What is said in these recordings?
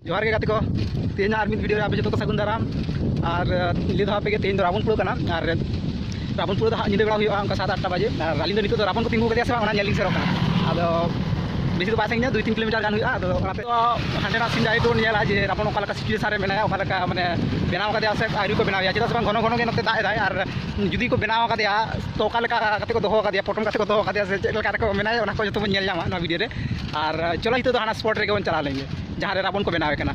जोहार के गाते को तेज और मिद वीडियो आप जो को सगुन दाराम और ली दो पे के तेज रावणपुर कना और रावणपुर दा निदे बेड़ा हुआ उनका 7-8 बजे और राली दो नितो रावण को तिंगु कदिया से ओना नेलिंग सेरो कना आदो बेसी दो बासेंगे 2-3 किलोमीटर गान हुआ आदो ओनाते हांडे ना सिंजाई तो नेला जे रावण ओका लका सिचुएशन रे मेना ओका लका माने बेनाव कदिया से आयरु को बेनाव या चेदा से घन घन के नते दाय दाय और जुदी को बेनाव कदिया तो ओका लका कते को दोहो कदिया पटम कते को दोहो कदिया से चेक लका को मेना ओना को जतो बन नेल जामा ना वीडियो रे और चलो हितो तो हाना स्पॉट रे के बन चला लेंगे जहां रे रावण को बेनाव कना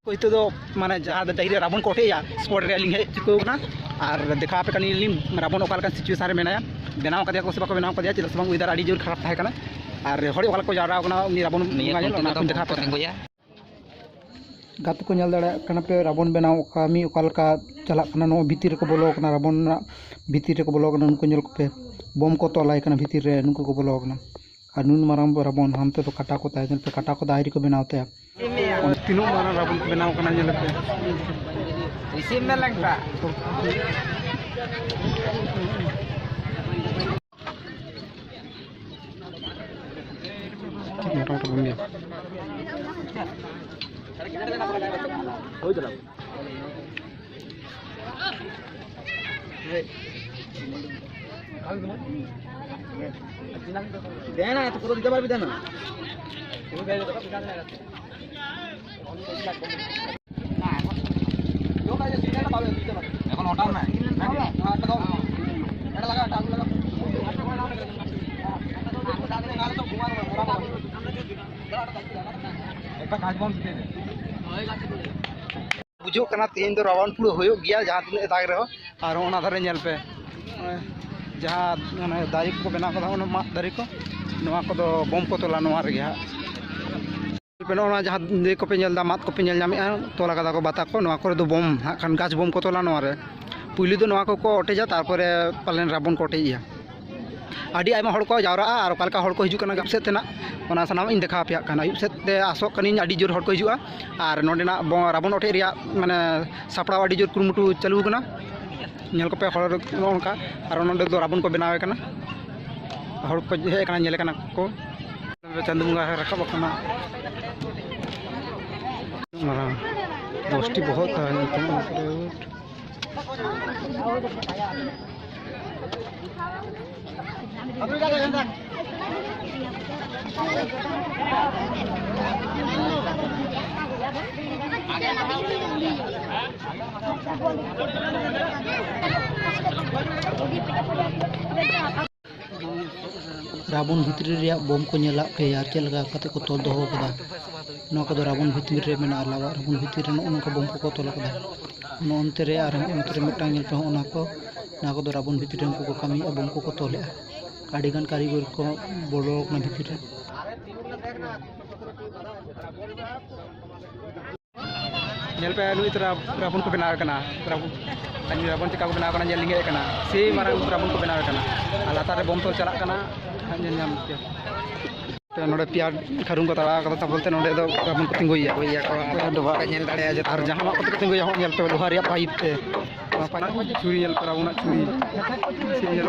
कोई तो माने जहाँ डायरी रावण को या स्पॉट रे लिंग चुकना और देखा पे कनी लिम रावण ओका लका सिचुएशन रे मेनाया बेनाव कदिया को से बाको बेनाव कदिया चेदा से बांग उधर आडी जोर खराब थाहे कना और हड़ी ओका को जारा कना उनी रावण ओना को देखा पे तिंगुया गात को नेल दाड़ा कना पे रावण बेनाव कामी ओका लका चला कना नो भीतर को बोलो कना रावण भीतर को बोलो कना उनको नेल को पे बम को तोलाय कना भीतर रे उनको को बोलो कना और नुन माराम रावण हमते तो काटा को ताय पे काटा को दायरी को बनावते तीनों मारा रावण को बनाव कना नेल पे इसी में लगता मोटा-मोटा बम हो चला देना तो पूरा दिते पारबি देना এখন ওটাও না এটা লাগা টাক লাগা একটা কাজ বম দিতে দে बुझो कना तेज दो रावणपुर हो गया जहाँ तीन दाग रहो और ओना धारे नेल पे जहाँ दारी को बना कदा माद दारी को नवा को बम को तोला नवा रे गया पे ओना जहाँ दे को पे नेलदा माद को पे नेल नामे तोला कदा को बाता को नवा को दो बम खान गाछ बम को तोला नवा रे पुइली दो नवा को ओटेजा तारपरे पालेन रावण को ओटेया आडी आयमा हड़ को जावरा और ओकालका हड़ को हिजु कना गाप सेतना ओना सनाम इन देखा पिया कना युब सेते आसो कनी आडी जोर हड़ को हिजुआ और नोडेना रावण ओटे रिया माने सापड़ा आडी जोर कुरुमुटु चालू कना नेल को पे हड़ नोनका और नोडे दो रावण को बनावे कना हड़ को हे कना नेले कना को चंद मुंगा रखब कना मारा दोस्ती बहुत है रावण भितरी रे बम को नेला पे यार चल लगा कते को तोल दोहो कदा नो को रावण भितरी रे मेना लावा रावण भितरी रे नो को बम को तोल कदा नो अंते रे और अंते रे मिटांग पे ओना को ना को रावण भितरी रे को कमी बम को तोले आड़ी गान कारीगर को बोलो ना भितरी नेल पे नुई तो रावण को बनाव कना रावण चिका को बनाव कना नेल लिंगे कना से मारंग रावण को बनाव कना लातार रे बम तो चला कना नेल नाम पे नोडे पिया खरुन को तड़ा कदा बोलते नोडे दो रावण को तिंगुया को डोबा नेल दाड़े जे और जहां को तिंगुया हो नेल पे लोहारिया पाइप ते चुरी नेल रावण चुरी से नेल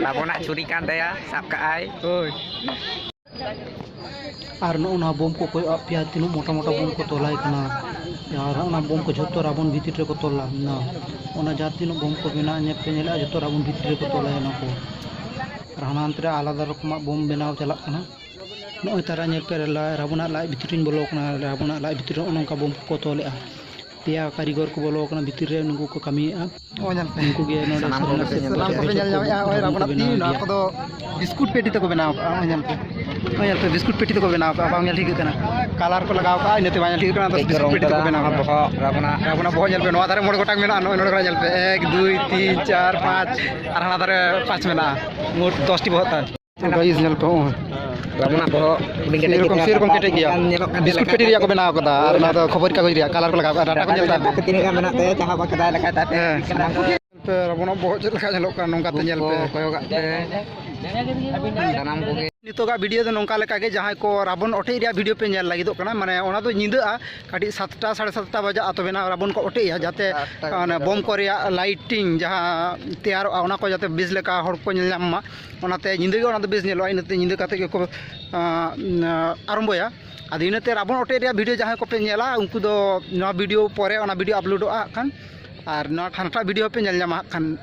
रावण चुरी कान दया साब का आई ओय और ना बम को पिया तीनों मोटा मोटा बम को तोलाय कना और ना बम को जो रावण भीतर रे को तोला ना ओना जहाँ तीनों बम को बना पे नेला जो रावण भीतर रे को तोलाय ना को और हानांतरे आलादा रकम बम बनाव चला कना नोय तारा नेल पे रावण लाई भीतर बोलो कना रावण लाई भीतर ओनका बम को तोले पिया कारीगर को बोलो कना भीतर रे नुको को कमी उनको गे नोडे सलाम को नेल जाया ओय रावण ती ना को दो बिस्कुट पेटी तक बनाव नेल पे बिस्कुट पेटी तक बनाव का बांग नेल ठीक कना कलर को लगाव का इनते बांग ठीक कना बिस्कुट पेटी तक बनाव रावण बहुत नेल पे नवा दारे मोड़ गोटांग मेना नोय नोडे नेल पे 1 2 3 4 5 और हाना दारे 5 मेना मोट 10 टी बहुत गाइस नेल पे रावण को सेरकम केटे गया बिस्कुट पेटी रिया को बनाव कदा और ना तो खबर कागज रिया कलर को लगाव डाटा को नेलता तीन का मेना ते जहां बा कदा लगा ताते पे रावण बहुत चल लगा झलक का नोंका ते पे कोयोगा सानाम कोगे नितोगा वीडियो दो नोंका लेका के जहां को रावण ओटे एरिया वीडियो पे नेल लागिदो कना माने ओना दो निंदा काटी 7टा 7:30 बजे तबे ना रावण को ओटे जाते बम को रिया लाइटिंग जहां तैयार ओना को जाते बेस लेका हर को नेल मा ओनाते निंदा के ओना दो बेस नेलो इनते निंदा काते के को आरंभया आदि इनते रावण ओटे एरिया वीडियो जहां को पे नेला उनको दो नवा वीडियो परे ओना वीडियो अपलोडोआ खान और नवा खानटा वीडियो पे नेल जामा खान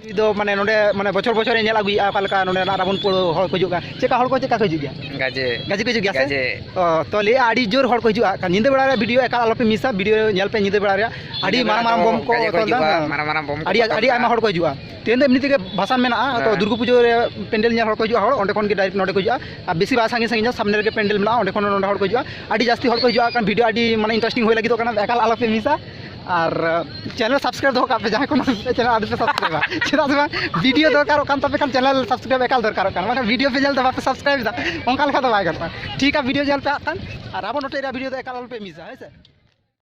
दो माने नोडे माने बछर बछर नेल आगुया कालका नोडे रावण को हर को जुगा चेका हर को चेका को जुगिया गाजे गाजे को जुगिया से तो ले आडी जोर हर को जुगा का निंदे बेड़ा रे वीडियो एका आलो पे मिसा वीडियो नेल पे निंदे बेड़ा रे आडी मारा मारा बम को मारा बम आडी आडी आमा हर को जुगा तेन दे एमनी तेगे भाषा मेना तो दुर्गा पूजा रे पेंडल नेल हर को जुगा हर ओंडे कोन के डायरेक्ट नोडे को जुगा आ बेसी बा संगे संगे सामने रे पेंडल मेना ओंडे कोन नोडे हर को जुगा आडी जास्ती हर को जुगा kan वीडियो आडी माने इंटरेस्टिंग होय लगी तो kana एका आलो पे मिसा और चैनल सब्सक्राइब दो पे जहाँ को चैनल आदि पे सब्सक्राइब चेदा से वीडियो दरकार कान तबे खान चैनल सब्सक्राइब एकाल दरकार कान माने वीडियो पे जल दबा पे सब्सक्राइब दा ओंका लेखा दबा करता ठीक है वीडियो जल पे आतान और रावण ओटे वीडियो दो एकाल पे मिसा है से